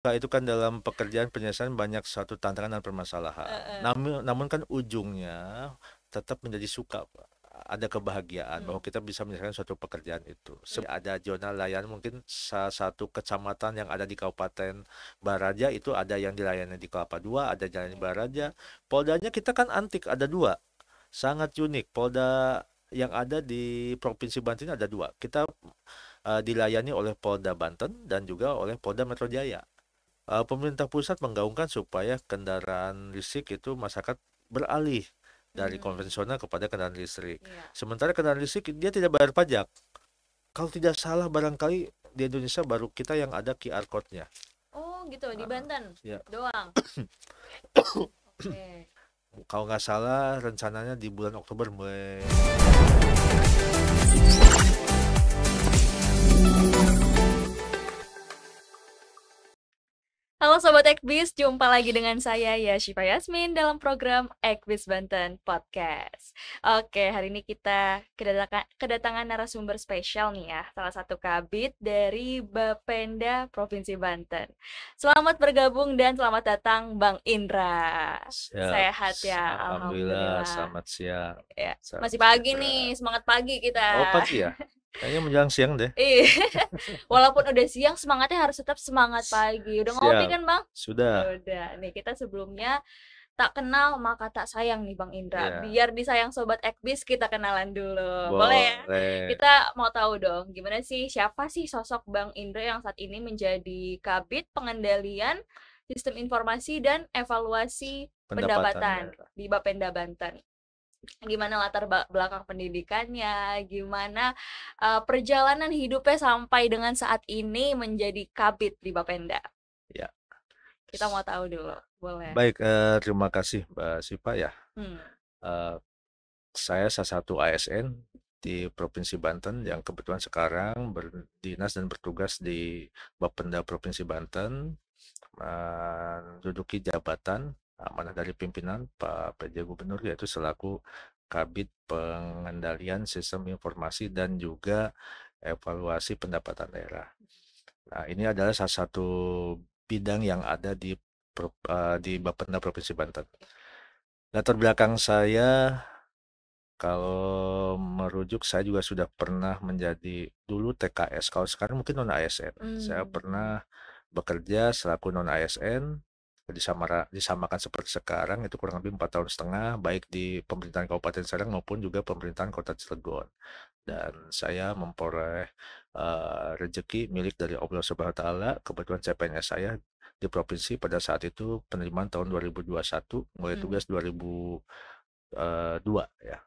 Kak, itu kan dalam pekerjaan penyelesaian banyak suatu tantangan dan permasalahan. Heeh. Namun kan ujungnya tetap menjadi suka, Pak. Ada kebahagiaan bahwa Hmm. kita bisa menyelesaikan suatu pekerjaan itu. Ada zona layanan mungkin salah satu kecamatan yang ada di Kabupaten Baraja itu ada yang dilayani di Kelapa Dua, ada jalan di Baraja. Poldanya kita kan antik, ada dua. Sangat unik. Polda yang ada di Provinsi Banten ada dua. Kita dilayani oleh Polda Banten dan juga oleh Polda Metro Jaya. Pemerintah pusat menggaungkan supaya kendaraan listrik itu masyarakat beralih dari Hmm. konvensional kepada kendaraan listrik. Iya. Sementara kendaraan listrik dia tidak bayar pajak. Kalau tidak salah barangkali di Indonesia baru kita yang ada QR code-nya. Oh gitu, di Ah, Banten ya, doang. Oke. kalau nggak salah rencananya di bulan Oktober mulai. Halo Sobat Ekbis, jumpa lagi dengan saya Yashifa Yasmin dalam program Ekbis Banten Podcast. Oke, hari ini kita kedatangan narasumber spesial nih ya, salah satu kabid dari Bapenda Provinsi Banten. Selamat bergabung dan selamat datang Bang Indra. Siap. Sehat ya, Alhamdulillah, Alhamdulillah. selamat siang. Ya, Salam masih pagi sejahtera. nih, semangat pagi kita. Oh, pagi ya? Kayaknya menjelang siang deh. Iya, walaupun udah siang semangatnya harus tetap semangat pagi. Udah ngopi Siap. kan Bang? Sudah. Ya udah, nih kita sebelumnya tak kenal maka tak sayang nih Bang Indra. Ya, Biar disayang Sobat Ekbis kita kenalan dulu. Boleh ya? boleh. Kita mau tahu dong, gimana sih siapa sih sosok Bang Indra yang saat ini menjadi Kabid Pengendalian Sistem Informasi dan Evaluasi Pendapatan Pendapatan daerah. di Bapenda Banten. Gimana latar belakang pendidikannya, gimana perjalanan hidupnya sampai dengan saat ini menjadi kabid di Bapenda. Ya. Kita mau tahu dulu, boleh. Baik, terima kasih Mbak Sipa ya. Hmm. Eh, saya salah satu ASN di Provinsi Banten yang kebetulan sekarang berdinas dan bertugas di Bapenda Provinsi Banten, menduduki jabatan amanah dari pimpinan Pak PJ Gubernur yaitu selaku Kabid Pengendalian Sistem Informasi dan juga Evaluasi Pendapatan Daerah. Nah, ini adalah salah satu bidang yang ada di Bapenda Provinsi Banten. Latar belakang saya, kalau merujuk, saya juga sudah pernah menjadi dulu TKS, kalau sekarang mungkin non ASN. Saya Hmm. pernah bekerja selaku non ASN, disamakan seperti sekarang, itu kurang lebih 4 tahun setengah, baik di pemerintahan Kabupaten Serang maupun juga pemerintahan Kota Cilegon. Dan saya memperoleh rezeki milik dari Allah Subhanahu wa Ta'ala. Kebetulan CPNS saya di provinsi pada saat itu penerimaan tahun 2021, mulai Hmm. tugas 2002 ya.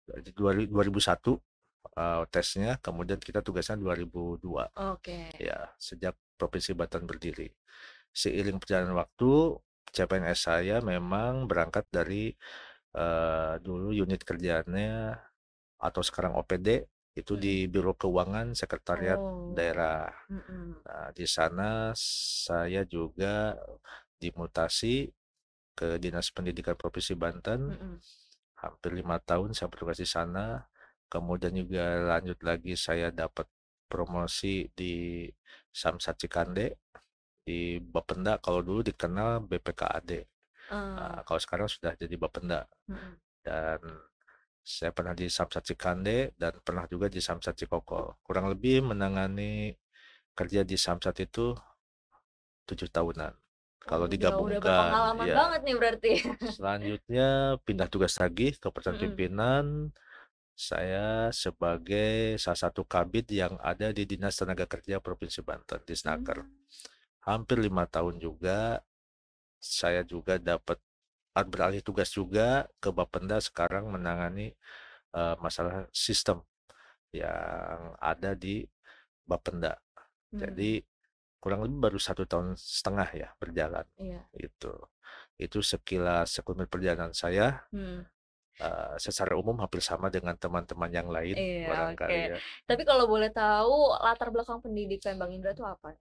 Jadi 2001 tesnya, kemudian kita tugasnya 2002 Oke. ya, sejak Provinsi Banten berdiri. Seiring perjalanan waktu, CPNS saya memang berangkat dari dulu unit kerjanya atau sekarang OPD itu Hmm. di Biro Keuangan Sekretariat Oh. Daerah. Mm-mm. Nah, di sana saya juga dimutasi ke Dinas Pendidikan Provinsi Banten. Mm-mm. Hampir 5 tahun saya bertugas di sana. Kemudian juga lanjut lagi saya dapat promosi di Samsat Cikande di Bapenda. Kalau dulu dikenal BPKAD. Ah. Nah, kalau sekarang sudah jadi Bapenda. Mm-mm. Dan saya pernah di Samsat Cikande dan pernah juga di Samsat Cikokol. Kurang lebih menangani kerja di Samsat itu 7 tahunan. Oh, Kalau udah digabungkan, berpengalaman ya. banget nih berarti. Selanjutnya pindah tugas lagi ke peraturan Mm-mm. pimpinan. Saya sebagai salah satu kabid yang ada di Dinas Tenaga Kerja Provinsi Banten, di Snaker. Hmm. Hampir 5 tahun juga. Saya juga dapat beralih tugas juga ke Bapenda sekarang menangani masalah sistem yang ada di Bapenda. Hmm. Jadi kurang lebih baru 1 tahun setengah ya berjalan. Iya. Itu itu sekilas sekuntir perjalanan saya. Hmm. Secara umum hampir sama dengan teman-teman yang lain Iya, oke. barangkali ya. Tapi kalau boleh tahu latar belakang pendidikan Bang Indra itu apa?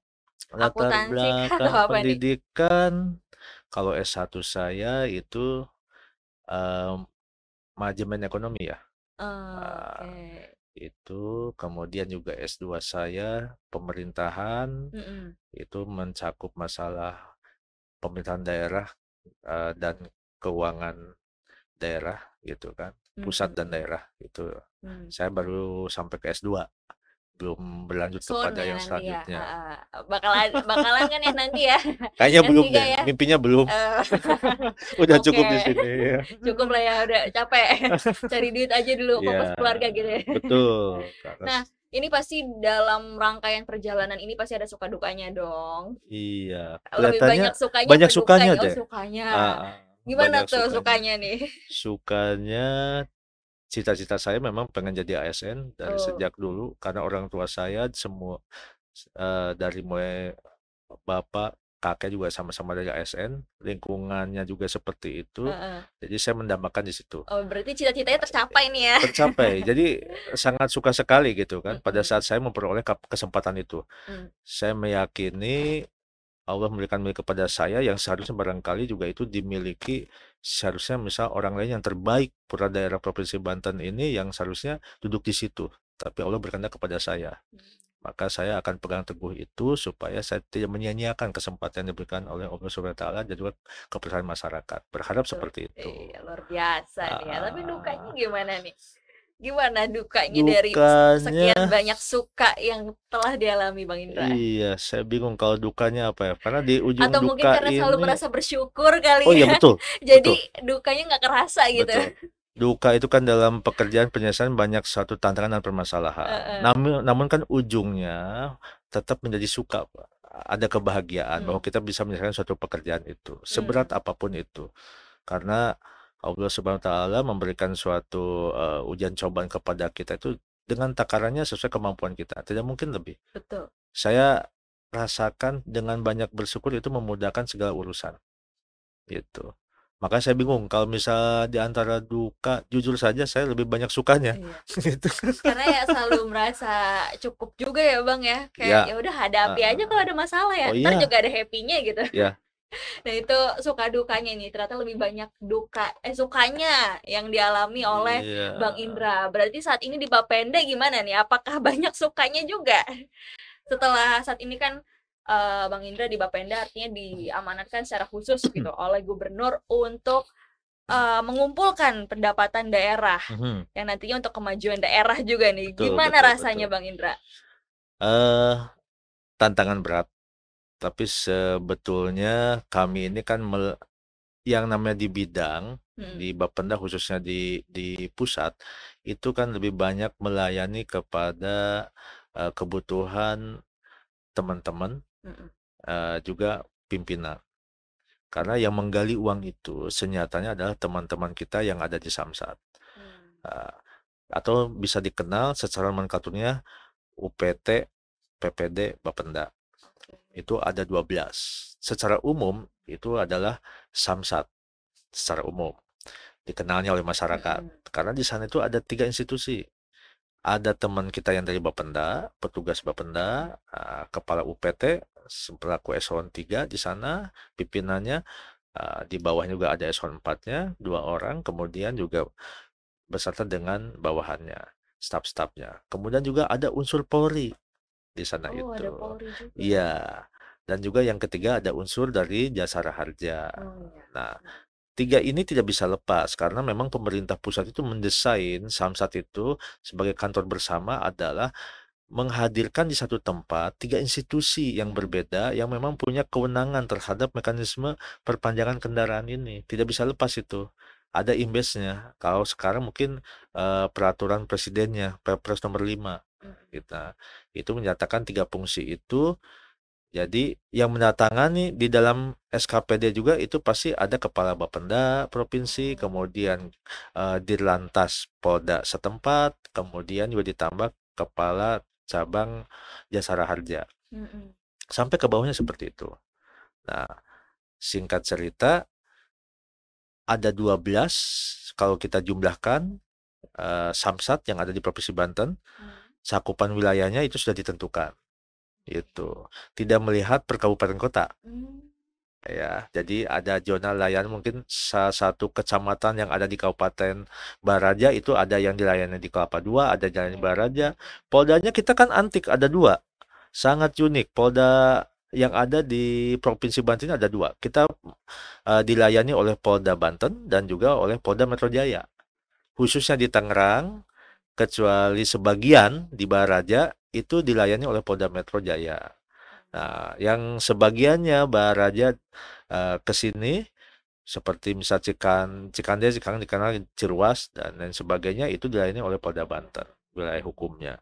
Latar Akuntansi kah atau belakang apa nih? pendidikan, kalau S1 saya itu eh, manajemen ekonomi ya. Oh, Eh, oke. itu, kemudian juga S2 saya pemerintahan, Mm-mm. itu mencakup masalah pemerintahan daerah dan keuangan daerah gitu kan, pusat dan Mm-mm. daerah itu. Mm. Saya baru sampai ke S2, belum berlanjut Soon kepada ya yang nanti ya. selanjutnya. Bakalan bakalan kan ya nanti ya. Kayaknya belum S3 deh, ya. mimpinya belum. Eh, Udah Oke, cukup di sini ya. cukup lah ya, udah capek. Cari duit aja dulu, Ya, fokus keluarga gitu ya. betul. Karena Nah, ini pasti dalam rangkaian perjalanan ini pasti ada suka dukanya dong. iya, Lebih kelihatannya banyak sukanya banyak apa sukanya dukanya? Oh, deh. sukanya. Ah, ah, Gimana banyak tuh sukanya. sukanya nih? Sukanya cita-cita saya memang pengen jadi ASN dari Oh, sejak dulu karena orang tua saya semua dari mulai bapak, kakek juga sama-sama dari ASN, lingkungannya juga seperti itu. heeh. Jadi saya mendambakan di situ. Oh, berarti cita-citanya tercapai nih ya. Tercapai. Jadi sangat suka sekali gitu kan pada Mm-mm. saat saya memperoleh kesempatan itu. Mm. Saya meyakini Allah memberikan milik kepada saya yang seharusnya barangkali juga itu dimiliki seharusnya misal orang lain yang terbaik pura daerah Provinsi Banten ini yang seharusnya duduk di situ. Tapi Allah berkehendak kepada saya. Maka saya akan pegang teguh itu supaya saya tidak menyia-nyiakan kesempatan yang diberikan oleh Allah Subhanahu wa taala dan juga kepercayaan masyarakat. Berharap Tuh, seperti itu. iya, luar biasa nih ya. Tapi dukanya Ah, gimana nih? Gimana dukanya dari dukanya sekian banyak suka yang telah dialami Bang Indra? iya, saya bingung kalau dukanya apa ya. Karena di ujung Atau mungkin duka karena selalu ini merasa bersyukur oh kali iya ya. betul, Jadi betul. dukanya nggak kerasa gitu. Betul. Duka itu kan dalam pekerjaan penyelesaian banyak satu tantangan dan permasalahan. Heeh. Namun kan ujungnya tetap menjadi suka, Pak. Ada kebahagiaan bahwa Hmm. kita bisa menyelesaikan suatu pekerjaan itu, Hmm. seberat apapun itu. Karena Allah Subhanahu wa taala memberikan suatu ujian cobaan kepada kita itu dengan takarannya sesuai kemampuan kita, tidak mungkin lebih. Betul. Saya rasakan dengan banyak bersyukur itu memudahkan segala urusan. Gitu. Makanya saya bingung kalau misal di antara duka, jujur saja saya lebih banyak sukanya. Iya. Gitu. Karena ya selalu merasa cukup juga ya Bang ya. Kayak Ya, ya udah hadapi aja heeh. kalau ada masalah ya. Oh Ntar juga iya, ada happy-nya gitu. ya, Nah itu suka dukanya nih. Ternyata lebih banyak sukanya yang dialami oleh iya. Bang Indra. Berarti saat ini di Bapenda gimana nih? Apakah banyak sukanya juga? Setelah saat ini kan Bang Indra di Bapenda artinya diamanatkan secara khusus gitu oleh gubernur untuk mengumpulkan pendapatan daerah Mhm, yang nantinya untuk kemajuan daerah juga nih. betul, Gimana betul, rasanya betul. Bang Indra? Eh, tantangan berat, tapi sebetulnya kami ini kan yang namanya di bidang Hmm. di Bapenda khususnya di pusat itu kan lebih banyak melayani kepada kebutuhan teman-teman Mm-mm. juga pimpinan. Karena yang menggali uang itu senyatanya adalah teman-teman kita yang ada di Samsat. Hmm. Uh, atau bisa dikenal secara nomenklaturnya UPT, PPD, Bapenda. Oke. Itu ada 12. Secara umum itu adalah Samsat secara umum. Dikenalnya oleh masyarakat. Mm-mm. Karena di sana itu ada 3 institusi. Ada teman kita yang dari Bapenda, petugas Bapenda, kepala UPT, selaku eselon 3 di sana, pimpinannya. Di bawahnya juga ada eselon 4-nya, 2 orang, kemudian juga beserta dengan bawahannya, staf-stafnya. Kemudian juga ada unsur Polri di sana Oh, ada itu. Polri juga. Iya. Dan juga yang ketiga ada unsur dari Jasara Harja. Oh iya. Nah, 3 ini tidak bisa lepas karena memang pemerintah pusat itu mendesain Samsat itu sebagai kantor bersama adalah menghadirkan di satu tempat 3 institusi yang Mm-mm. berbeda yang memang punya kewenangan terhadap mekanisme perpanjangan kendaraan ini. Tidak bisa lepas itu. Ada imbasnya. Kalau sekarang mungkin peraturan presidennya, Perpres nomor 5 Mm-mm. kita itu menyatakan 3 fungsi itu. Jadi yang mendatangani di dalam SKPD juga itu pasti ada kepala Bapenda provinsi, Oh. kemudian Dirlantas Polda setempat, kemudian juga ditambah kepala cabang Jasara Harja. Mm-mm. Sampai ke bawahnya seperti itu. Nah, singkat cerita ada 12 kalau kita jumlahkan Samsat yang ada di Provinsi Banten, Mm. cakupan wilayahnya itu sudah ditentukan. Itu tidak melihat per kabupaten kota. Mm. Ya, jadi ada zona layanan mungkin salah satu kecamatan yang ada di Kabupaten Baraja itu ada yang dilayani di Kelapa Dua, ada jalan di Oke. Baraja. Poldanya kita kan antik, ada dua. Sangat unik. Polda yang ada di Provinsi Banten ada dua. Kita dilayani oleh Polda Banten dan juga oleh Polda Metro Jaya. Khususnya di Tangerang, kecuali sebagian di Baraja itu dilayani oleh Polda Metro Jaya. Nah, yang sebagiannya Baraja ke sini seperti misal Cikande sekarang dikenal Ciruas dan lain sebagainya itu dilayani oleh Polda Banten wilayah hukumnya.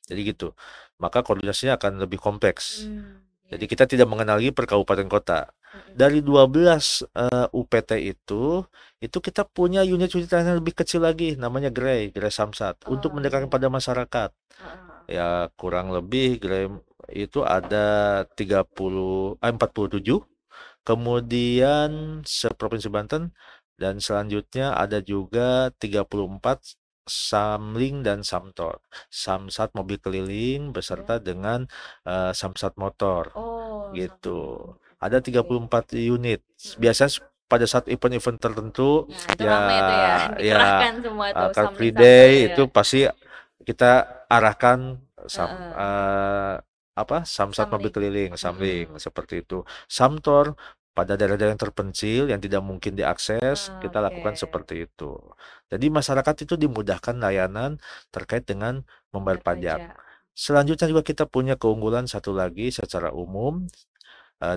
Jadi gitu. Maka koordinasinya akan lebih kompleks. Ya, Jadi ya. kita tidak mengenal lagi per kabupaten kota. Mm-mm. Dari 12 UPT itu kita punya unit-unit yang lebih kecil lagi namanya Grey Samsat untuk Oh iya. mendekatkan pada masyarakat. Heeh. Ya kurang lebih Grey itu ada 47, kemudian seprovinsi Banten dan selanjutnya ada juga 34 Samling dan Samtor. Samsat mobil keliling Ya. beserta dengan Samsat motor Oh, gitu. Samsung. Ada Oke. 34 unit. Mm-mm. Biasanya pada saat event-event tertentu Nah, itu ya ramai itu ya, ya dikerahkan semua tuh Car Free samling Day samtornya. itu pasti kita arahkan Heeh. Samsat mobil Samling. keliling, Samling Mm-mm. seperti itu. Samtor pada daerah-daerah yang terpencil yang tidak mungkin diakses, kita Oke. lakukan seperti itu. Jadi masyarakat itu dimudahkan layanan terkait dengan membayar Membayar pajak. pajak. Selanjutnya juga kita punya keunggulan satu lagi secara umum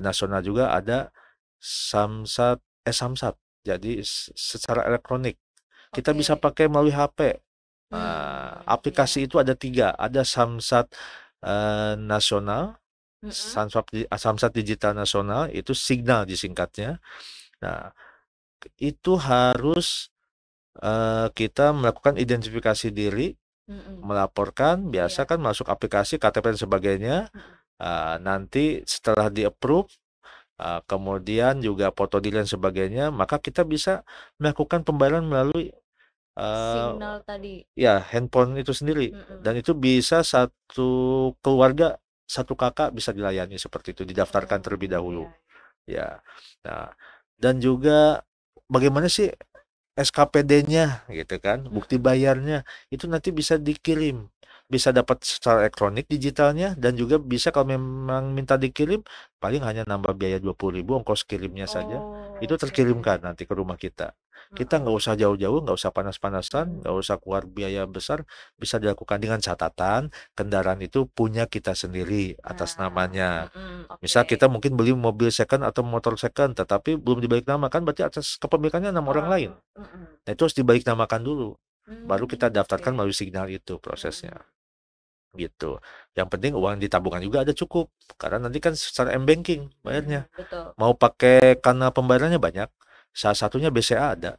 nasional juga ada Samsat. Jadi secara elektronik kita bisa Oke. pakai melalui HP. Ya. Aplikasi itu ada tiga, ada Samsat nasional, Mm-mm. Samsat digital nasional itu Signal disingkatnya. Nah, itu harus kita melakukan identifikasi diri, Mm-mm. melaporkan, biasa Iya. kan masuk aplikasi KTP dan sebagainya. Mm-mm. Nanti setelah di approve, kemudian juga foto diri dan sebagainya, maka kita bisa melakukan pembayaran melalui eh, Signal tadi. ya handphone itu sendiri dan Mm-mm. itu bisa satu keluarga satu kakak bisa dilayani seperti itu didaftarkan terlebih Oh dahulu iya. ya. Nah, dan juga bagaimana sih SKPD-nya gitu kan, bukti Mm-mm. bayarnya itu nanti bisa dikirim, bisa dapat secara elektronik digitalnya dan juga bisa kalau memang minta dikirim paling hanya nambah biaya 20.000 ongkos kirimnya saja. Oh, Itu oke. terkirimkan nanti ke rumah kita. Kita nggak Heeh. usah jauh-jauh, nggak usah panas-panasan, Mm-mm. nggak usah keluar biaya besar, bisa dilakukan dengan catatan kendaraan itu punya kita sendiri atas Nah, namanya. oke. Misal kita mungkin beli mobil second atau motor second, tetapi belum dibalik nama kan berarti atas kepemilikannya enam orang Orang. lain. Mm-mm. Nah, itu harus dibalik namakan dulu. Baru kita Oke. daftarkan melalui Signal itu prosesnya. Mm-mm. Gitu. Yang penting uang di tabungan juga ada cukup. Karena nanti kan secara m-banking bayarnya. Betul. Mau pakai kanal pembayarannya banyak. Salah satunya BCA ada.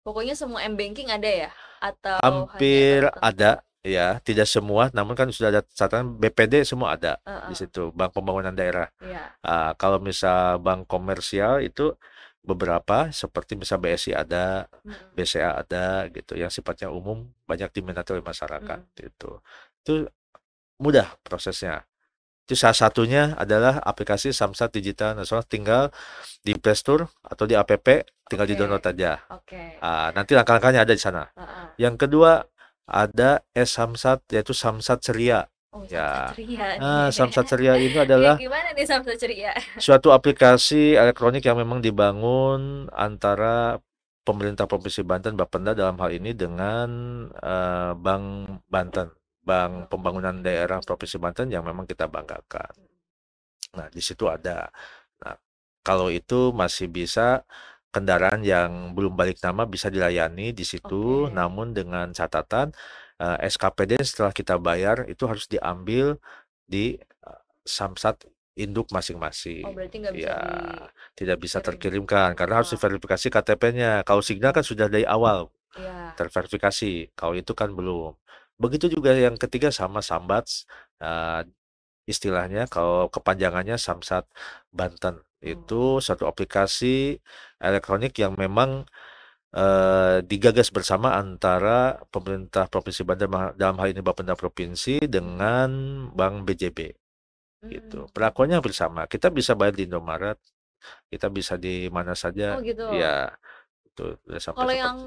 Pokoknya semua m-banking ada ya? Atau hanya Hampir tertentu? ada ya, tidak semua, namun kan sudah ada catatan BPD semua ada di Heeh. situ, Bank Pembangunan Daerah. Iya. Kalau misal bank komersial itu beberapa seperti misal BSI ada, Mm-mm. BCA ada gitu yang sifatnya umum banyak diminati oleh masyarakat Mm-mm. gitu. Itu mudah prosesnya. Itu salah satunya adalah aplikasi Samsat Digital Nasional tinggal di Play Store atau di App tinggal di-download Oke. aja. Oke. Nanti langkah-langkahnya ada di sana. Heeh. Yang kedua ada Samsat yaitu Samsat Ceria. Oh, Samsat Ya. Ceria nih. Samsat Ceria ini Ya, adalah gimana nih Samsat Ceria? suatu aplikasi elektronik yang memang dibangun antara pemerintah Provinsi Banten, Bapenda dalam hal ini dengan Bank Banten, Bank Pembangunan Daerah Provinsi Banten yang memang kita banggakan. Nah, di situ ada. Nah, kalau itu masih bisa kendaraan yang belum balik nama bisa dilayani di situ, Oke. namun dengan catatan SKPD setelah kita bayar itu harus diambil di Samsat induk Oh, masing-masing. berarti nggak bisa Ya, tidak bisa dikirim. terkirimkan karena harus Oh, diverifikasi KTP-nya. Kalau Signal kan oke. sudah dari awal Iya. terverifikasi. Kalau itu kan belum. Begitu juga yang ketiga sama Sambats. eh, Istilahnya kalau kepanjangannya Samsat Banten. Hmm. Itu satu aplikasi elektronik yang memang digagas bersama antara pemerintah Provinsi Banten dalam hal ini Bapenda Provinsi Mm-mm. dengan Bank BJB gitu. Perlakuannya hampir sama. Kita bisa bayar di Indomaret, kita bisa di mana Oh saja, gitu. ya itu udah sampai Kalau seperti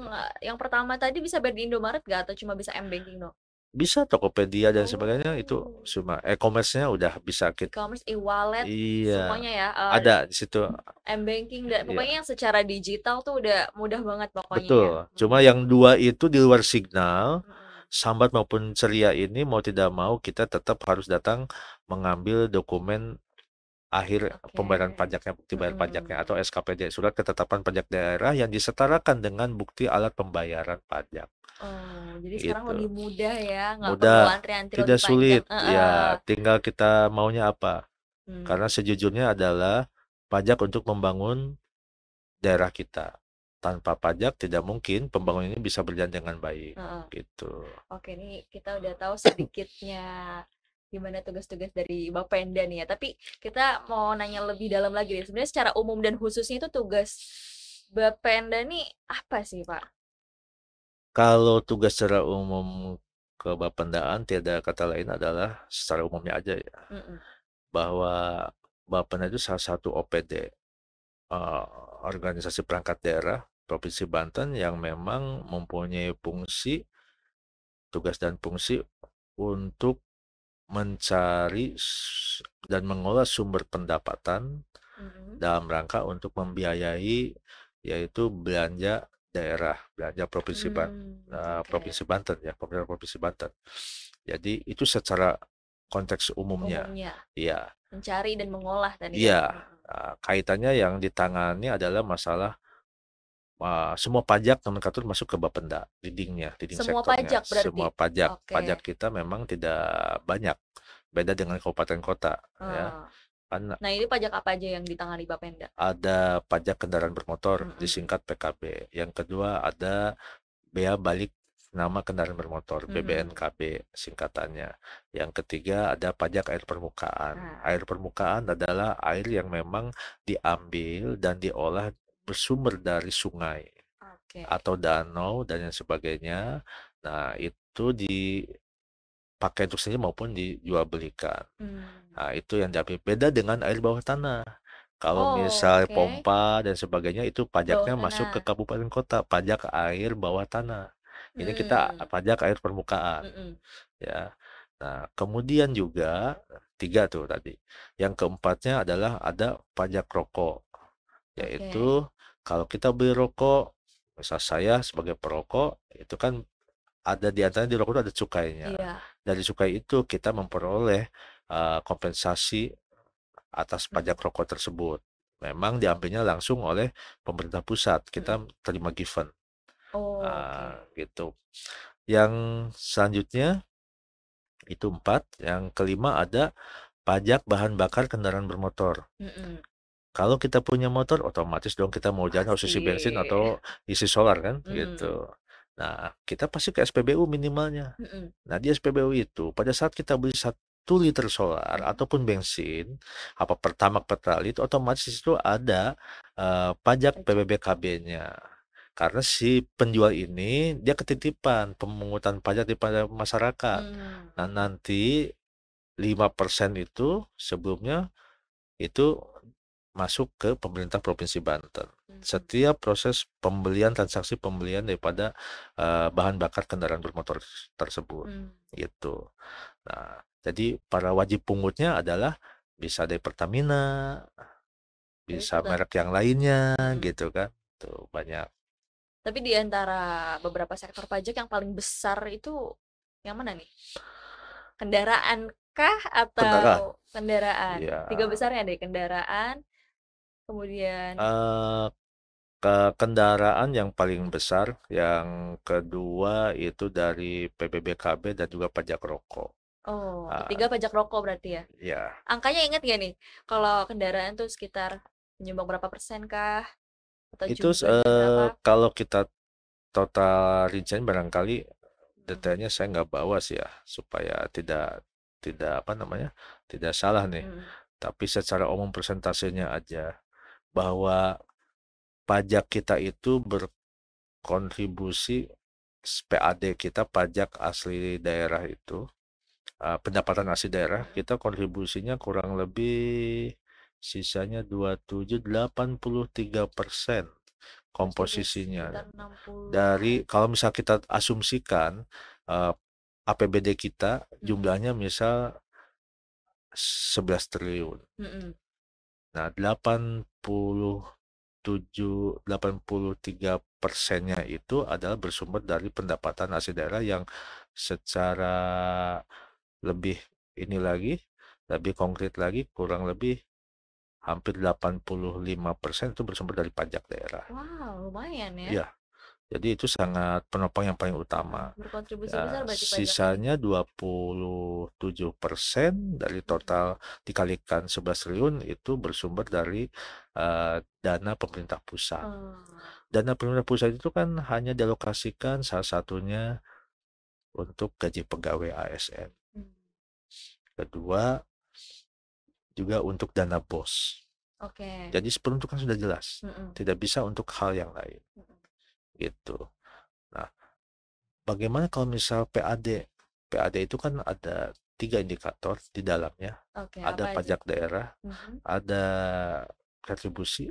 yang pertama tadi bisa bayar di Indomaret nggak atau cuma bisa m-banking no? bisa Tokopedia dan sebagainya itu Oh, cuma e-commerce-nya udah bisa kita. e-commerce, e-wallet, Iya, semuanya ya. ada di situ. M-banking dan Ya, pokoknya yang secara digital tuh udah mudah banget pokoknya ya. betul. Cuma yang dua itu di luar Signal, Mm-mm. Sambat maupun Ceria ini mau tidak mau kita tetap harus datang mengambil dokumen akhir Oke. pembayaran pajaknya, bukti bayar pajaknya Mm-mm. atau SKPD, surat ketetapan pajak daerah yang disetarakan dengan bukti alat pembayaran pajak. Oh, jadi sekarang Gitu. lebih mudah ya, nggak perlu Mudah, antri-antri tidak lebih panjang. sulit. Ya, tinggal kita maunya apa. Hmm. Karena sejujurnya adalah pajak untuk membangun daerah kita. Tanpa pajak tidak mungkin pembangunan ini bisa berjalan dengan baik. Heeh. Gitu. Oke, ini kita udah tahu sedikitnya gimana tugas-tugas dari Bapenda nih ya. Tapi kita mau nanya lebih dalam lagi nih. Sebenarnya secara umum dan khususnya itu tugas Bapenda nih apa sih, Pak? Kalau tugas secara umum kebapendaan tiada kata lain adalah secara umumnya aja ya, Mm-mm. bahwa Bapenda itu salah satu OPD, eh, organisasi perangkat daerah Provinsi Banten yang memang mempunyai fungsi, tugas dan fungsi untuk mencari dan mengolah sumber pendapatan Mm-mm. dalam rangka untuk membiayai yaitu belanja daerah, belanja Oke. Provinsi Banten ya, pemerintah Provinsi Banten. Jadi itu secara konteks umumnya. Umumnya Iya, mencari dan mengolah tadi ya. iya. Kaitannya yang ditangani adalah masalah semua pajak nomenklatur masuk ke Bapenda, leading Semua sektornya. pajak berarti. Semua pajak, Oke. pajak kita memang tidak banyak, beda dengan kabupaten kota, ya. Eh, Kan Nah, ini pajak apa aja yang ditangani Bapenda? ada pajak kendaraan bermotor, Mm-mm. disingkat PKB. Yang kedua ada bea balik nama kendaraan bermotor, Mm-mm. BBNKB singkatannya. Yang ketiga ada pajak air permukaan. Nah, Air permukaan adalah air yang memang diambil dan diolah bersumber dari sungai oke. atau danau dan yang sebagainya. Nah, itu dipakai untuk sendiri maupun dijual belikan. Hmm. Nah, itu yang diambil. Beda dengan air bawah tanah. Kalau Oh, misal oke. pompa dan sebagainya itu Bawah pajaknya masuk ke tanah. kabupaten kota, pajak air bawah tanah. Ini kita Hmm. pajak air permukaan, Mm-mm. ya. Nah, kemudian juga tiga tuh tadi. Yang keempatnya adalah ada pajak rokok, Oke. yaitu kalau kita beli rokok, misal saya sebagai perokok, itu kan ada di antaranya di rokok itu ada cukainya. Iya. Dari cukai itu kita memperoleh kompensasi atas Mm. pajak rokok tersebut. Memang diambilnya langsung oleh pemerintah pusat, kita Mm-mm. terima given. Oh, oke. Gitu. Yang selanjutnya itu empat, yang kelima ada pajak bahan bakar kendaraan bermotor. Mm-mm. Kalau kita punya motor, otomatis dong kita mau jalan harus Pasti. isi bensin atau isi solar kan, Mm. gitu. Nah, kita pasti ke SPBU minimalnya. Mm-mm. Nah, di SPBU itu pada saat kita beli 1 liter solar Mm. ataupun bensin, apa Pertamax Pertalite, otomatis di situ ada pajak Pajak. PBBKB-nya. Karena si penjual ini dia ketitipan pemungutan pajak pada masyarakat. Mm. Nah, nanti 5% itu sebelumnya itu masuk ke pemerintah Provinsi Banten. Mm-mm. Setiap proses pembelian, transaksi pembelian daripada bahan bakar kendaraan bermotor tersebut, Mm. gitu. Nah, jadi para wajib pungutnya adalah bisa dari Pertamina, Tapi bisa merek yang lainnya, Mm. gitu kan. Tuh banyak. Tapi di antara beberapa sektor pajak yang paling besar itu yang mana nih? Kendaraan kah Kendaraan, atau kendaraan? ya. Tiga besarnya deh, kendaraan, kemudian eh kendaraan yang paling besar, yang kedua itu dari PBBKB dan juga pajak rokok. oh, Ah, ketiga pajak rokok berarti ya. ya, Angkanya ingat gak nih? Kalau kendaraan tuh sekitar menyumbang berapa persen kah? Atau itu jumlahnya berapa? kalau kita total rincian barangkali Mm. detailnya saya nggak bawa sih ya, supaya tidak tidak apa namanya, tidak salah nih. Mm. Tapi secara umum persentasenya aja bahwa pajak kita itu berkontribusi, PAD kita pajak asli daerah itu, pendapatan asli daerah Mm. kita kontribusinya kurang lebih sisanya 27, 83% komposisinya. Sekitar 60. Dari kalau misal kita asumsikan APBD kita jumlahnya misal 11 triliun. Nah, 83%-nya itu adalah bersumber dari pendapatan asli daerah yang secara lebih lebih konkret lagi, kurang lebih hampir 85% itu bersumber dari pajak daerah. Wow, lumayan ya. Iya, jadi itu sangat penopang yang paling utama. Berkontribusi besar berarti pajak ini. Sisanya 27% dari total dikalikan 11 triliun itu bersumber dari dana pemerintah pusat. Dana pemerintah pusat itu kan hanya dialokasikan salah satunya untuk gaji pegawai ASN. Kedua, juga untuk dana BOS. Jadi peruntukan sudah jelas, tidak bisa untuk hal yang lain. Gitu. Nah, bagaimana kalau misal PAD? PAD itu kan ada 3 indikator di dalamnya. Ada pajak daerah, ada retribusi,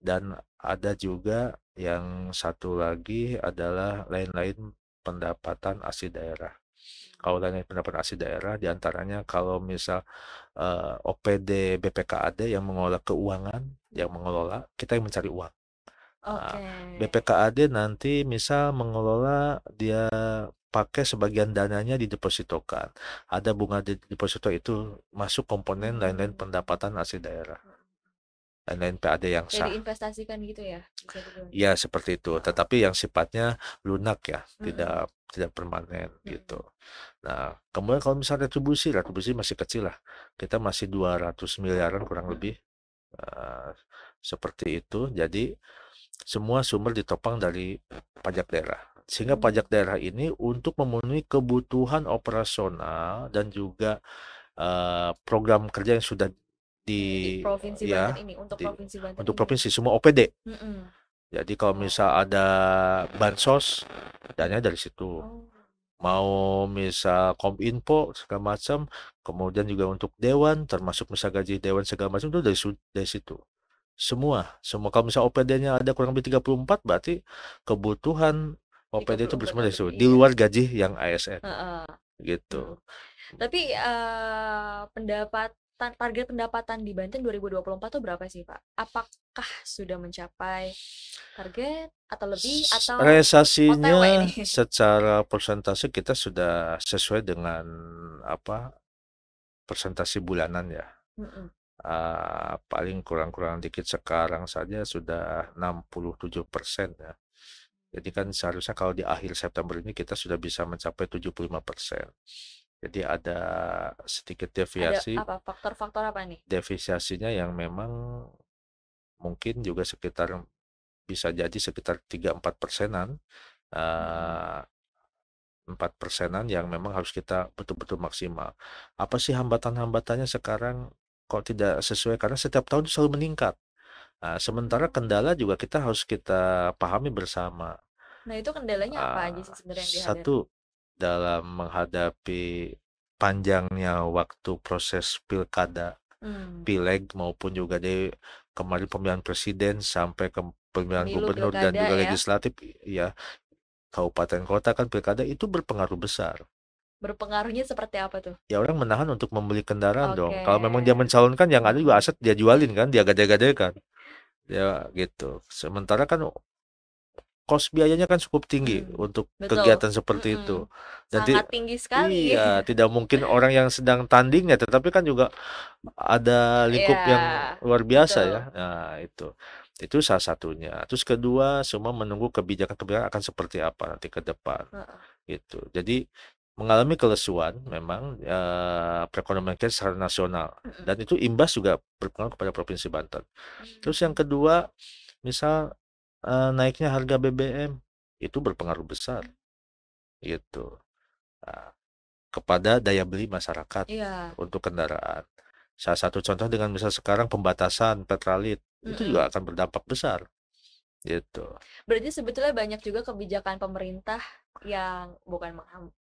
dan ada juga yang satu lagi adalah lain-lain pendapatan asli daerah. Kalau lain pendapatan asli daerah, diantaranya kalau misal OPD BPKAD yang mengelola keuangan, yang mengelola, kita yang mencari uang. BPKAD nanti misal mengelola, dia pakai sebagian dananya didepositokan. Ada bunga deposito itu masuk komponen lain-lain pendapatan asli daerah. Lain-lain PAD yang sah. Jadi investasikan gitu ya? Ya, seperti itu. Tetapi yang sifatnya lunak ya, tidak permanen gitu. Nah, kemudian kalau misalnya retribusi masih kecil lah. Kita masih 200 miliaran kurang lebih. Seperti itu. Jadi semua sumber ditopang dari pajak daerah. Sehingga pajak daerah ini untuk memenuhi kebutuhan operasional dan juga program kerja yang sudah di Provinsi Banten ini, untuk Provinsi Banten untuk ini. provinsi semua OPD. Jadi kalau misal ada bansos, dananya dari situ. Mau misal Kominfo segala macam, kemudian juga untuk dewan, termasuk misal gaji dewan segala macam itu dari situ. Semua kalau misal OPD-nya ada kurang lebih 34, berarti kebutuhan OPD itu bersumber dari situ, di luar gaji yang ASN. Gitu. Tapi target pendapatan di Banten 2024 itu berapa sih, Pak? Apakah sudah mencapai target atau lebih, atau realisasinya secara persentase kita sudah sesuai dengan persentase bulanan ya. Paling kurang dikit sekarang saja sudah 67% ya. Jadi kan seharusnya kalau di akhir September ini kita sudah bisa mencapai 75%. Jadi ada sedikit deviasi. Ada apa? Faktor-faktor apa nih? Deviasinya yang memang mungkin juga bisa jadi sekitar 3-4%-an. 4%-an yang memang harus kita betul-betul maksimal. Apa sih hambatan-hambatannya sekarang kok tidak sesuai? Karena setiap tahun selalu meningkat. Sementara kendala juga harus kita pahami bersama. Nah, itu kendalanya apa aja sih sebenarnya yang dihadapi? Satu, dalam menghadapi panjangnya waktu proses pilkada, pileg maupun juga dari kemarin pemilihan presiden sampai ke pemilihan gubernur dan juga legislatif ya, kabupaten kota kan pilkada itu berpengaruh besar. Berpengaruhnya seperti apa tuh? Ya, orang menahan untuk membeli kendaraan dong. Kalau memang dia mencalonkan, yang ada juga aset dia jualin kan, dia gade-gadekan. Ya gitu. Sementara kan kos biayanya kan cukup tinggi untuk kegiatan seperti itu. Dan sangat tinggi sekali. Iya, tidak mungkin orang yang sedang tandingnya, tetapi kan juga ada lingkup yang luar biasa ya. Nah, itu salah satunya. Terus kedua, semua menunggu kebijakan-kebijakan akan seperti apa nanti ke depan. Gitu. Jadi mengalami kelesuan memang perekonomian kita secara nasional, dan itu imbas juga berpengaruh kepada Provinsi Banten. Terus yang kedua, misal naiknya harga BBM itu berpengaruh besar gitu kepada daya beli masyarakat untuk kendaraan. Salah satu contoh dengan misal sekarang pembatasan petralit itu juga akan berdampak besar gitu. Berarti sebetulnya banyak juga kebijakan pemerintah yang bukan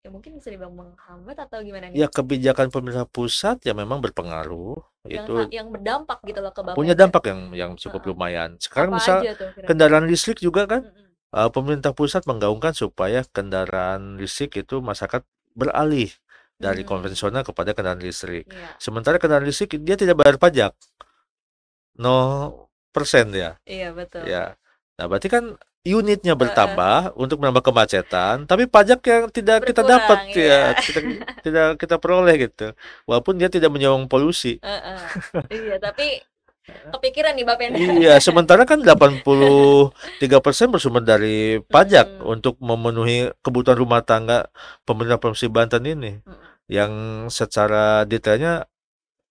ya mungkin bisa dibilang menghambat atau gimana nih? Ya kebijakan pemerintah pusat ya memang berpengaruh, itu Yang berdampak gitu loh ke Bang punya Enda. dampak yang cukup Heeh. lumayan. Sekarang Apa misal aja tuh kira-kira? kendaraan listrik juga kan, Mm-mm. pemerintah pusat menggaungkan supaya kendaraan listrik itu masyarakat beralih dari Hmm, konvensional kepada kendaraan listrik. iya, Sementara kendaraan listrik dia tidak bayar pajak, 0% ya. iya betul. Ya. Nah, berarti kan unitnya Heeh. bertambah untuk menambah kemacetan, tapi pajak yang tidak kita dapat Berkurang ya, ya. tidak tidak kita peroleh gitu. Walaupun dia tidak menyumbang polusi. Heeh. Iya, tapi kepikiran nih Bapenda. Iya, sementara kan 83% bersumber dari pajak Mm-mm. untuk memenuhi kebutuhan rumah tangga pemerintah Provinsi Banten ini. Mm-mm. Yang secara detailnya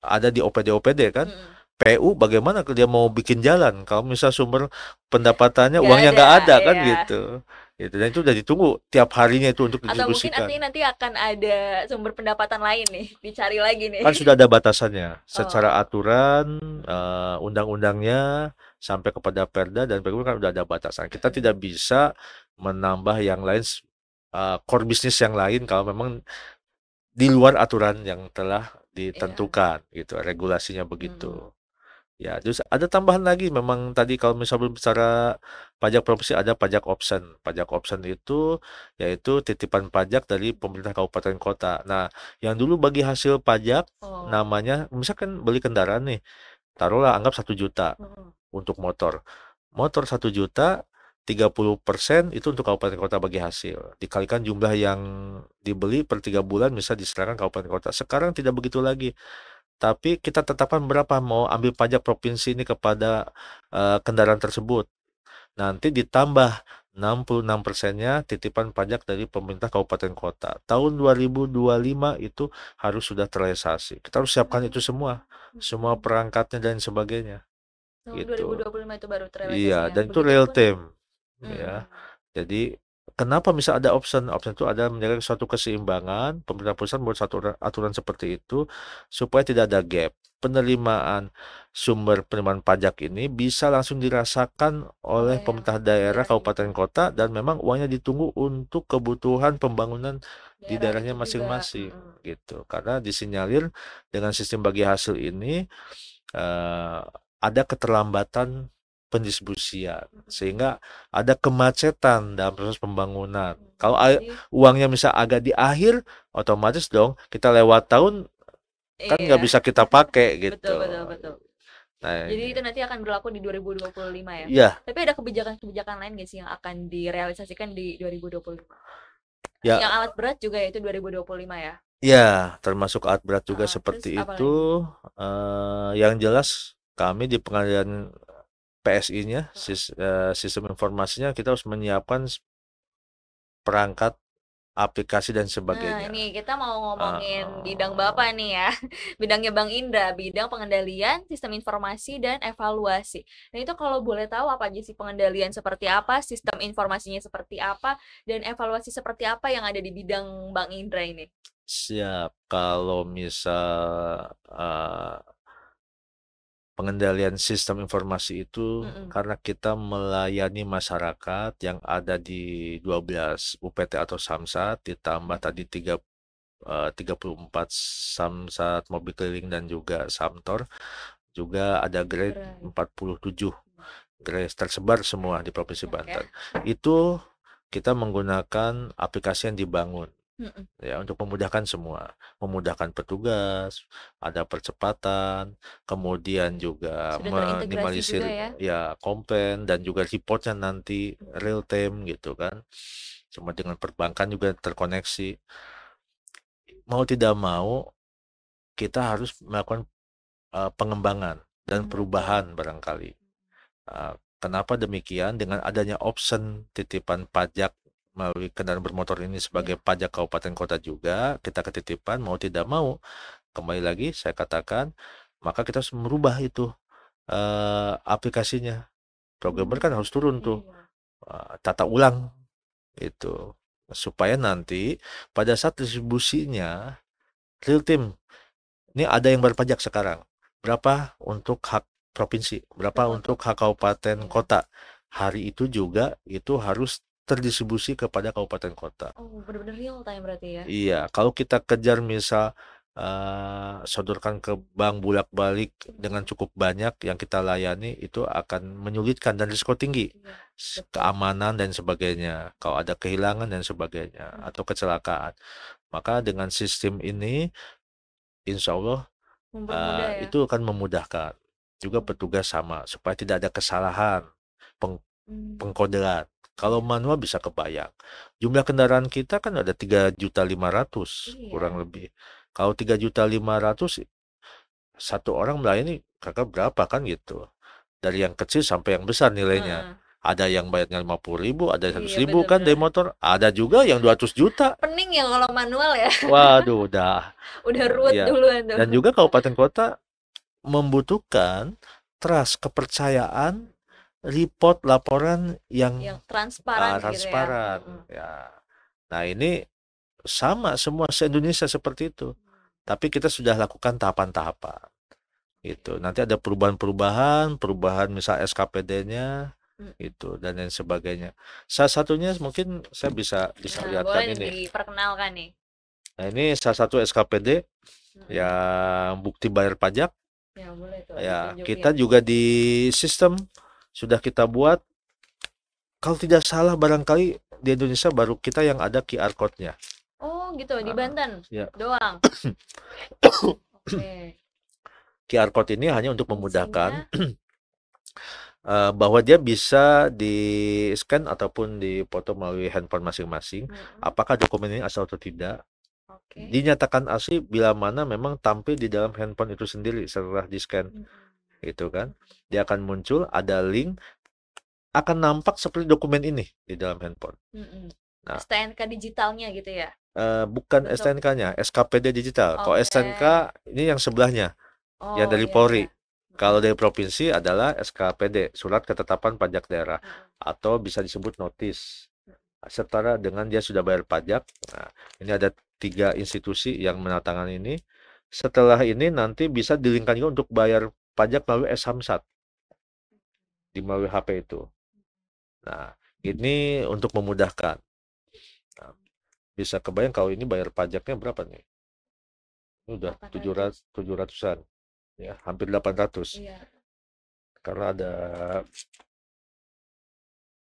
ada di OPD-OPD kan. Mm-mm. PU bagaimana dia mau bikin jalan kalau misal sumber pendapatannya Nggak uangnya ada, nggak ada kan ya. gitu. Gitu. Dan itu udah ditunggu tiap harinya itu untuk Atau mungkin didistribusikan. nanti akan ada sumber pendapatan lain nih, dicari lagi nih. Kan sudah ada batasannya secara Oh. aturan, Mm-mm. undang-undangnya sampai kepada Perda dan Pergub kan udah ada batasan. Kita tidak Mm-mm. bisa menambah yang lain, core bisnis yang lain kalau memang di luar aturan yang telah Iya. ditentukan gitu, regulasinya Mm-mm. begitu. Ya, terus ada tambahan lagi memang tadi kalau misalnya bicara pajak provinsi ada pajak option. Pajak option itu yaitu titipan pajak dari pemerintah kabupaten kota. Nah, yang dulu bagi hasil pajak Oh. namanya misalkan beli kendaraan nih, taruhlah anggap 1 juta Mm-mm. untuk motor. Motor 1 juta, 30% itu untuk kabupaten kota bagi hasil. Dikalikan jumlah yang dibeli per 3 bulan bisa diserahkan kabupaten kota. Sekarang tidak begitu lagi. Tapi kita tetapkan berapa mau ambil pajak provinsi ini kepada kendaraan tersebut. Nanti ditambah 66%-nya titipan pajak dari pemerintah kabupaten kota. Tahun 2025 itu harus sudah terrealisasi. Kita harus siapkan itu semua, semua Mm-mm. perangkatnya dan sebagainya, Tahun gitu. 2025 itu baru Iya, terrealisasinya. dan itu real Begitupun. time, Mm-mm. ya. Jadi kenapa bisa ada option? Option itu ada menjaga suatu keseimbangan. Pemerintah pusat membuat satu aturan seperti itu supaya tidak ada gap. Penerimaan sumber penerimaan pajak ini bisa langsung dirasakan oleh Oleh pemerintah daerah, daerahnya kabupaten, juga. kota, dan memang uangnya ditunggu untuk kebutuhan pembangunan di Daerah daerahnya itu juga. masing-masing, Mm-mm. gitu. Karena disinyalir dengan sistem bagi hasil ini eh, ada keterlambatan pendistribusian Mm-mm. sehingga ada kemacetan dalam proses pembangunan. Kalau Jadi, uangnya misal agak di akhir, otomatis dong kita lewat tahun kan nggak iya. bisa kita pakai Betul, gitu. betul, betul. Nah, Jadi itu nanti akan berlaku di 2025 ya. iya, Tapi ada kebijakan-kebijakan lain nggak sih yang akan direalisasikan di 2025? Yang ya, alat berat juga itu 2025 ya. ya, termasuk alat berat juga Terus seperti apa lagi? itu. Yang jelas kami di pengadilan PSI-nya, sistem informasinya kita harus menyiapkan perangkat aplikasi dan Nah, sebagainya. ini kita mau ngomongin bidang Uh, Bapak nih ya. Bidangnya Bang Indra, bidang pengendalian, sistem informasi, dan evaluasi. Nah, itu kalau boleh tahu apa aja sih pengendalian seperti apa, sistem informasinya seperti apa, dan evaluasi seperti apa yang ada di bidang Bang Indra ini? Siap. Kalau misal pengendalian sistem informasi itu Mm-mm. karena kita melayani masyarakat yang ada di 12 UPT atau Samsat ditambah Mm-mm. tadi 34 Samsat mobil keliling dan juga Samtor juga ada grade Gerai. 47 grade tersebar semua di Provinsi Oke. Banten. Itu kita menggunakan aplikasi yang dibangun Mm-mm. ya untuk memudahkan semua, memudahkan petugas, ada percepatan, kemudian juga Sudah terintegrasi juga minimalisir ya. ya komplain dan juga reportnya nanti Mm-mm. real time gitu kan. Semua dengan perbankan juga terkoneksi. Mau tidak mau kita harus melakukan pengembangan dan Oke. perubahan barangkali. Kenapa demikian? Dengan adanya option titipan pajak melalui kendaraan bermotor ini sebagai Iya. pajak kabupaten kota juga, kita ketitipan mau tidak mau. Kembali lagi saya katakan, maka kita harus merubah itu aplikasinya. Programmer kan harus turun tuh, Iya. tata ulang itu. Supaya nanti pada saat distribusinya real time, ini ada yang berpajak sekarang. Berapa untuk hak provinsi, berapa Berapa untuk tuh? hak kabupaten Iya. kota. Hari itu juga itu harus terdistribusi kepada kabupaten kota. Oh, benar-benar real time berarti ya? Iya, kalau kita kejar misal sodorkan ke bank bolak-balik dengan cukup banyak yang kita layani, itu akan menyulitkan dan risiko tinggi. Iya, betul. Keamanan dan sebagainya, kalau ada kehilangan dan sebagainya, atau kecelakaan. Maka dengan sistem ini, insya Allah Mempermudah ya. itu akan memudahkan. Juga petugas sama, supaya tidak ada kesalahan pengkodean. Kalau Iya. manual bisa kebayang. Jumlah kendaraan kita kan ada 3.500.000 Iya. kurang lebih. Kalau 3.500.000 satu orang melayani kakak berapa kan gitu. Dari yang kecil sampai yang besar nilainya. Ada yang bayarnya 50.000, ada 100.000 Iya, kan dari benar-benar. motor. Ada juga yang 200 juta. Pening ya kalau manual ya. Waduh, udah. Udah ruwet Ya. duluan tuh. Dan juga kabupaten kota membutuhkan trust, kepercayaan, report, laporan yang Yang transparan gitu ya. transparan. Ya. Nah, ini sama semua se-Indonesia seperti itu. Tapi kita sudah lakukan tahapan-tahapan. Gitu. Nanti ada perubahan misal SKPD-nya itu dan lain sebagainya. Salah satunya mungkin saya bisa lihatkan boleh ini. diperkenalkan nih. Nah, ini salah satu SKPD yang bukti bayar pajak. Ya, boleh tuh. Ya, ditunjukin. kita juga di sistem sudah kita buat. Kalau tidak salah barangkali di Indonesia baru kita yang ada QR code-nya. Oh, gitu. Di Banten Ya. doang. Oke. QR code ini hanya untuk memudahkan bahwa dia bisa di-scan ataupun dipoto melalui handphone masing-masing. Apakah dokumen ini asli atau tidak? Dinyatakan asli bila mana memang tampil di dalam handphone itu sendiri setelah di-scan. Gitu kan. Dia akan muncul, ada link, akan nampak seperti dokumen ini di dalam handphone. Nah, STNK digitalnya gitu ya? Bukan STNK-nya, SKPD digital. Kalau STNK ini yang sebelahnya, yang dari Polri. Kalau dari provinsi adalah SKPD, Surat Ketetapan Pajak Daerah, atau bisa disebut notis. Setara dengan dia sudah bayar pajak. Nah, ini ada 3 institusi yang menandatangani ini. Setelah ini nanti bisa dilingkan juga untuk bayar pajak melalui e-Samsat, di melalui HP itu. Nah, ini untuk memudahkan. Nah, bisa kebayang kalau ini bayar pajaknya berapa nih? Ini udah 700-an. Ya, hampir 800. Iya. Karena ada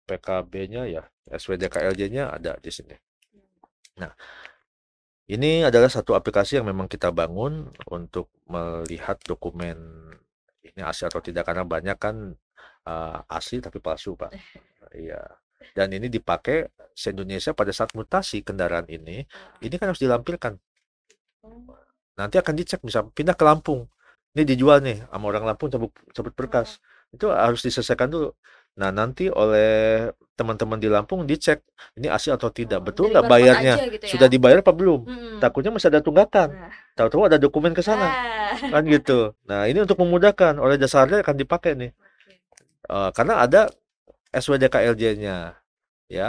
PKB-nya ya, SWDKLJ-nya ada di sini. Nah, ini adalah satu aplikasi yang memang kita bangun untuk melihat dokumen ini asli atau tidak, karena banyak kan asli tapi palsu, Pak. Iya. Dan ini dipakai se-Indonesia pada saat mutasi kendaraan ini kan harus dilampirkan. Nanti akan dicek, misal pindah ke Lampung. Ini dijual nih sama orang Lampung, cabut berkas. Itu harus diselesaikan dulu. Nah, nanti oleh teman-teman di Lampung dicek ini asli atau tidak. Betul nggak bayarnya? Gitu ya? Sudah dibayar apa belum? Takutnya masih ada tunggakan. Tahu-tahu ada dokumen ke sana. Kan gitu. Nah, ini untuk memudahkan, oleh jasa harga akan dipakai nih. Karena ada SWDKLJ-nya. Ya,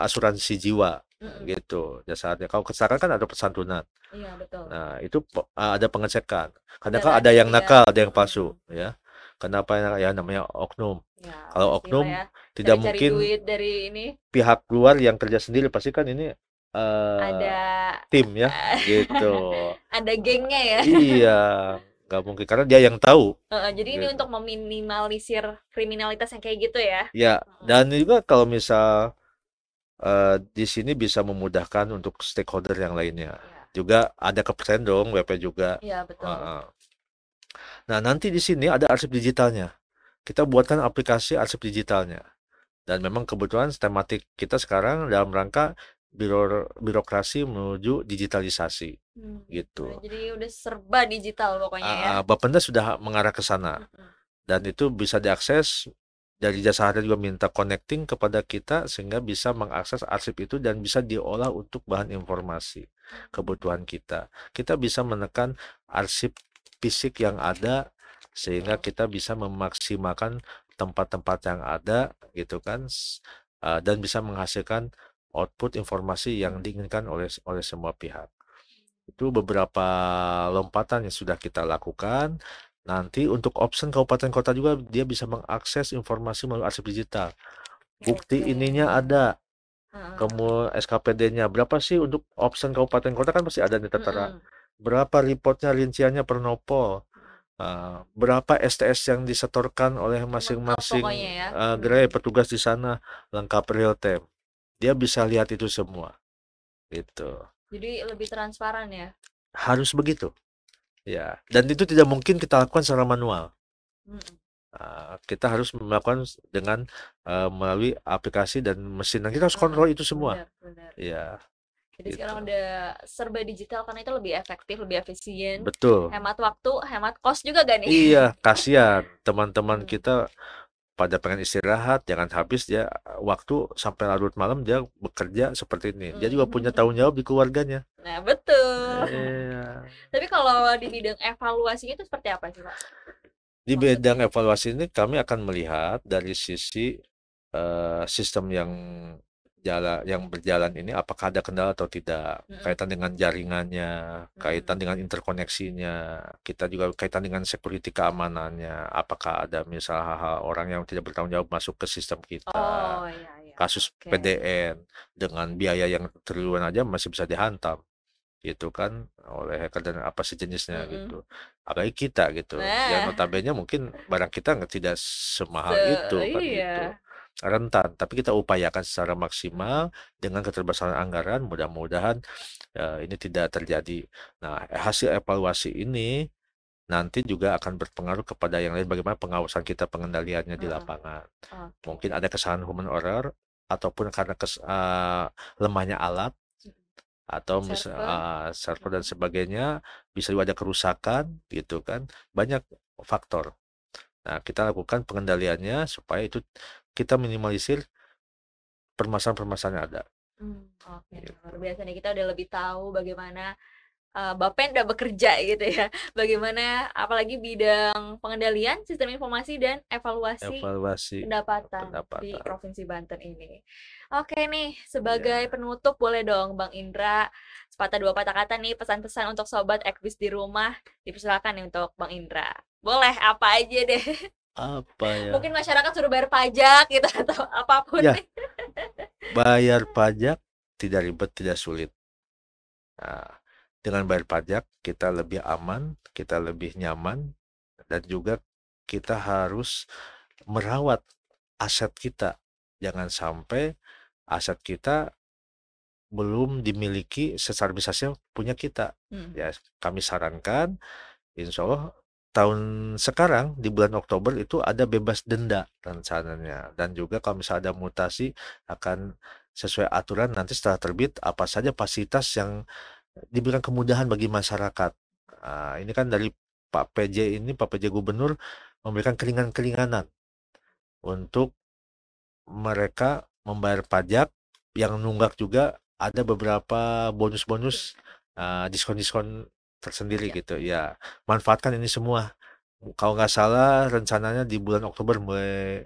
asuransi jiwa. Gitu jasa harga. Kalau kecelakaan kan ada persantunan. Iya, betul. Nah, itu ada pengecekan. Kadang kan ada yang nakal, ada yang palsu, ya. Kenapa ya, namanya oknum. Ya, kalau oknum ya. tidak Cari mungkin duit dari ini. Pihak luar yang kerja sendiri, pasti kan ini Ada tim ya, gitu. Ada gengnya ya. Iya, nggak mungkin karena dia yang tahu. Jadi ini untuk meminimalisir kriminalitas yang kayak gitu ya. Ya, dan juga kalau misal di sini bisa memudahkan untuk stakeholder yang lainnya. Juga ada kepercayaan dong, WP juga. Iya, betul. Nah, nanti di sini ada arsip digitalnya. Kita buatkan aplikasi arsip digitalnya. Dan memang kebetulan tematik kita sekarang dalam rangka birokrasi menuju digitalisasi. Gitu. Nah, jadi udah serba digital pokoknya ya. Bapenda sudah mengarah ke sana. Dan itu bisa diakses. Dari jasa harga juga minta connecting kepada kita sehingga bisa mengakses arsip itu dan bisa diolah untuk bahan informasi kebutuhan kita. Kita bisa menekan arsip fisik yang ada sehingga kita bisa memaksimalkan tempat-tempat yang ada gitu kan, dan bisa menghasilkan output informasi yang diinginkan oleh semua pihak. Itu beberapa lompatan yang sudah kita lakukan. Nanti untuk option kabupaten kota juga dia bisa mengakses informasi melalui arsip digital. bukti Oke. ininya ada, Heeh. kamu SKPD-nya berapa sih untuk option kabupaten kota kan pasti ada nih tertera. Mm-mm. Berapa reportnya rinciannya per nopol. Berapa STS yang disetorkan oleh Lengkap pokoknya masing-masing ya. gerai petugas di sana, lengkap real time. Dia bisa lihat itu semua. Gitu. Jadi lebih transparan ya. Harus begitu. Ya, dan itu tidak mungkin kita lakukan secara manual. Mm-mm. Kita harus melakukan dengan melalui aplikasi dan mesin. Dan kita harus kontrol itu semua. Benar, benar. Ya, Jadi gitu. sekarang udah serba digital karena itu lebih efektif, lebih efisien, Betul. hemat waktu, hemat kos juga gak nih? Iya, kasihan teman-teman Hmm. kita pada pengen istirahat, jangan habis dia waktu sampai larut malam dia bekerja seperti ini. Dia juga punya tanggung jawab di keluarganya. Nah, betul. Iya. Tapi kalau di bidang evaluasinya itu seperti apa sih, Pak? Di Maksudnya? bidang evaluasi ini kami akan melihat dari sisi sistem yang berjalan ini apakah ada kendala atau tidak, Mm-mm. kaitan dengan jaringannya, kaitan dengan interkoneksinya, kita juga kaitan dengan security keamanannya, apakah ada misal hal-hal orang yang tidak bertanggung jawab masuk ke sistem kita, Oh, iya. kasus Oke. PDN dengan biaya yang triliunan aja masih bisa dihantam gitu kan oleh hacker dan apa sejenisnya gitu. Apalagi kita gitu, yang Nah, notabene mungkin barang kita tidak semahal itu kan gitu, iya. rentan. Tapi kita upayakan secara maksimal dengan keterbatasan anggaran, mudah-mudahan ini tidak terjadi. Nah, hasil evaluasi ini nanti juga akan berpengaruh kepada yang lain, bagaimana pengawasan kita pengendaliannya di lapangan. Mungkin Oke. ada kesalahan human error ataupun karena lemahnya alat atau Server. server dan sebagainya, bisa juga ada kerusakan gitu kan, banyak faktor. Nah, kita lakukan pengendaliannya supaya itu kita minimalisir permasalahan-permasalahan yang ada. Oke. Gitu. Luar biasa nih, kita udah lebih tahu bagaimana Bapen udah bekerja gitu ya. Bagaimana apalagi bidang pengendalian sistem informasi dan evaluasi Evaluasi pendapatan di pendapatan. Provinsi Banten ini. Oke nih, sebagai Ya. penutup boleh dong Bang Indra sepatah dua patah kata nih pesan-pesan untuk sobat Ekbis di rumah, dipersilakan nih untuk Bang Indra. Boleh apa aja deh. Apa ya? Mungkin masyarakat suruh bayar pajak gitu atau apapun Ya, nih. bayar pajak tidak ribet, tidak sulit. Nah, dengan bayar pajak kita lebih aman, kita lebih nyaman, dan juga kita harus merawat aset kita. Jangan sampai aset kita belum dimiliki secara bisanya punya kita. Ya, kami sarankan, insya Allah tahun sekarang di bulan Oktober itu ada bebas denda rencananya. Dan juga kalau misalnya ada mutasi akan sesuai aturan nanti setelah terbit apa saja fasilitas yang diberikan kemudahan bagi masyarakat. Ini kan dari Pak PJ Gubernur memberikan keringanan-keringanan untuk mereka membayar pajak, yang nunggak juga ada beberapa bonus-bonus, diskon-diskon tersendiri Ya. gitu. Ya, manfaatkan ini semua. Kalau nggak salah rencananya di bulan Oktober mulai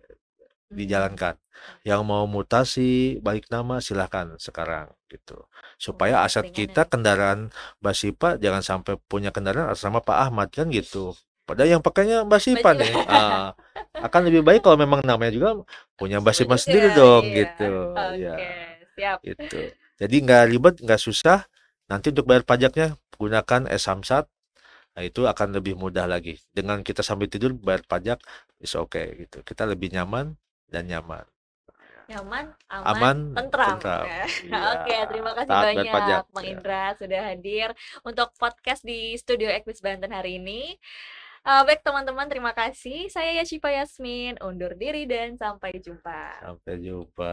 dijalankan. Yang mau mutasi, balik nama silahkan sekarang gitu. Supaya Banyak aset kita keringanan. kendaraan Mbak Sipa jangan sampai punya kendaraan atas nama Pak Ahmad kan gitu. Padahal yang pakainya Mbak Sipa Mbak nih. Sipa. Akan lebih baik kalau memang namanya juga punya Mbak Siapa Sipa juga, sendiri dong iya. gitu. Ya, Oke, siap. itu. Jadi nggak ribet, nggak susah. Nanti untuk bayar pajaknya gunakan e-Samsat. Nah, itu akan lebih mudah lagi. Dengan kita sambil tidur bayar pajak, is okay gitu. Kita lebih nyaman dan nyaman. Nyaman, aman, Aman, tentram. tentram. Iya, Oke, terima kasih taat bayar banyak pajak. Bang Ya. Indra sudah hadir untuk podcast di Studio Equis Banten hari ini. Baik teman-teman, terima kasih. Saya Yashifa Yasmin, undur diri dan sampai jumpa. Sampai jumpa.